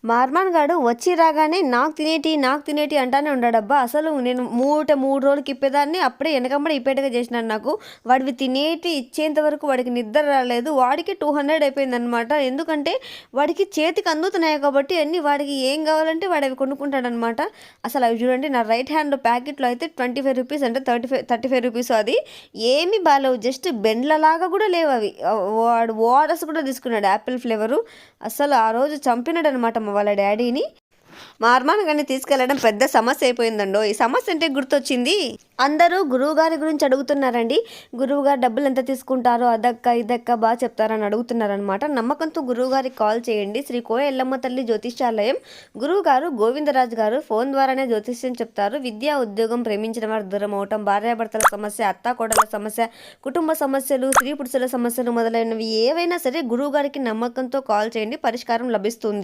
మార్మాన్ గాడు వచ్చి రాగానే నాకు తినేటి అంటానే ఉన్నాడబ్బా. అసలు నేను 3 రోజులకి ఇప్పేదాన్ని అప్పుడే వెనకంబడి ఇప్పేట్టుగా చేసినాడు నాకు. వాడివి తినేటి ఇచ్చేంత వరకు వాడికి నిద్ర రాలేదు. వాడికి 200 అయిపోయిందనమాట. ఎందుకంటే వాడికి చేతికి అందుతున్నాయి కాబట్టి అన్నీ వాడికి ఏం కావాలంటే వాడు అవి కొనుక్కుంటాడనమాట. అసలు అవి చూడండి, నా రైట్ హ్యాండ్ ప్యాకెట్లో అయితే 25 రూపీస్ అంటే 35 రూపీస్. అది ఏమీ బాగాలేవు, జస్ట్ బెండ్లలాగా కూడా లేవు అవి. వాడు ఓఆర్ఎస్ కూడా తీసుకున్నాడు, యాపిల్ ఫ్లేవరు. అసలు ఆ రోజు చంపినాడు అనమాట వాళ్ళ డాడీని. మార్మాన్ గారిని తీసుకెళ్లడం పెద్ద సమస్య అయిపోయిందండో. ఈ సమస్య అంటే గుర్తొచ్చింది, అందరూ గురువుగారి గురించి అడుగుతున్నారండి. గురువుగారు డబ్బులు ఎంత తీసుకుంటారో అదక్క ఇదక్క బాగా చెప్తారని అడుగుతున్నారనమాట. నమ్మకంతో గురువుగారికి కాల్ చేయండి. శ్రీ కోయ ఎల్లమ్మ తల్లి జ్యోతిష్యాలయం. గురువుగారు గోవిందరాజు గారు ఫోన్ ద్వారానే జ్యోతిష్యం చెప్తారు. విద్యా, ఉద్యోగం, ప్రేమించిన వారు దూరం అవటం, భార్యాభర్తల సమస్య, అత్తాకోడల సమస్య, కుటుంబ సమస్యలు, స్త్రీ పురుషుల సమస్యలు మొదలైనవి ఏవైనా సరే గురువుగారికి నమ్మకంతో కాల్ చేయండి, పరిష్కారం లభిస్తుంది.